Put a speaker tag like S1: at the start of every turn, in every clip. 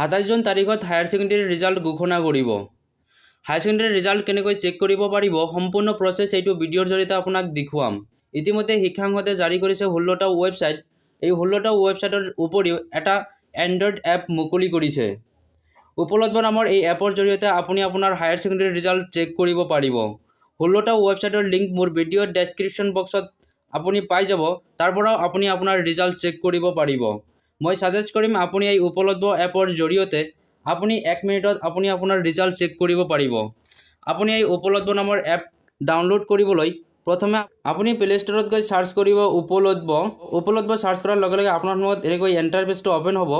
S1: 27 June তাৰিখত higher secondary result ঘোষণা কৰিব। হায়াৰ ছেকেণ্ডেৰী ৰিজাল্ট কেনেকৈ চেক কৰিব পাৰিব সম্পূৰ্ণ প্ৰচেছ এইটো ভিডিঅ'ৰ জৰিয়তে আপোনাক দেখুৱাম। ইতিমধ্যে শিক্ষা সংসদে জাৰি কৰিছে 16টা ৱেবছাইট। এই 16টা ৱেবছাইটৰ উপৰিও এটা এণ্ড্ৰইড এপ মুকলি কৰিছে। উপলব্ধ নামৰ এই এপৰ জৰিয়তে আপুনি আপোনাৰ হায়াৰ ছেকেণ্ডেৰী ৰিজাল্ট চেক কৰিব পাৰিব। 16টা ৱেবছাইটৰ লিংক মোৰ ভিডিঅ'ৰ ডেছক্ৰিপশ্যন বক্সত আপুনি পাই যাব। তাৰ পৰাও আপুনি আপোনাৰ ৰিজাল্ট চেক কৰিব পাৰিব। মই সাজেষ্ট কৰিম আপুনি এই উপলব্ধ এপৰ জৰিয়তে আপুনি 1 মিনিটত আপুনি আপোনাৰ ৰিজাল্ট চেক কৰিব পাৰিব। আপুনি এই উপলব্ধ নামৰ এপ ডাউনলোড কৰিবলৈ প্ৰথমে আপুনি প্লে ষ্টৰত গৈ সাৰ্চ কৰিব উপলব্ধ সাৰ্চ কৰাৰ লগে লগে আপোনাৰ সন্মুখত এনেকৈ ইণ্টাৰফেচটো ওপেন হ'ব।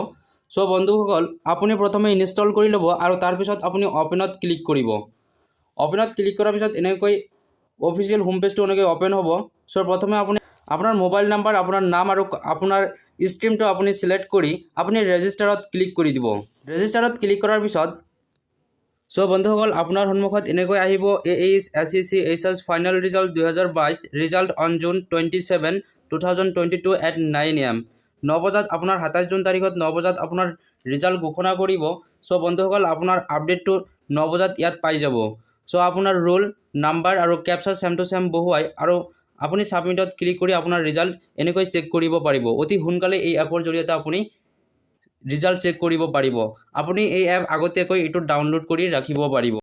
S1: সো বন্ধুসকল আপুনি প্ৰথমে ইনষ্টল কৰি ল'ব আৰু তাৰ পিছত আপুনি ওপেনত ক্লিক কৰিব। ওপেনত ক্লিক কৰাৰ পিছত এনেকৈ অফিচিয়েল হোম পেজটো এনেকৈ ওপেন হ'ব। সো প্ৰথমে আপুনি আপোনাৰ মোবাইল নাম্বাৰ, আপোনাৰ নাম আৰু আপোনাৰ ষ্ট্ৰীমটো আপুনি সিলেক্ট কৰি আপুনি ৰেজিষ্টাৰত ক্লিক কৰি দিব। ৰেজিষ্টাৰত ক্লিক কৰাৰ পিছত সো বন্ধুসকল আপোনাৰ সন্মুখত এনেকৈ আহিব AHSSC HS final result 2022 result on June 27, 2022 at 9 AM 9 বজাত আপোনাৰ 27 জুন তাৰিখত 9 বজাত আপোনাৰ ৰিজাল্ট ঘোষণা কৰিব। সো বন্ধুসকল আপোনাৰ আপডেটটো 9 বজাত ইয়াত পাই যাব। সো আপোনাৰ ৰোল নাম্বাৰ আৰু কেপচা সেম টু সেম বহুৱাই আৰু আপুনি সাবমিটত ক্লিক কৰি আপোনাৰ ৰিজাল্ট এনেকৈ চেক কৰিব পাৰিব। অতি সোনকালে এই এপৰ জৰিয়তে আপুনি ৰিজাল্ট চেক কৰিব পাৰিব। আপুনি এই এপ আগতীয়াকৈ এইটো ডাউনলোড কৰি ৰাখিব পাৰিব।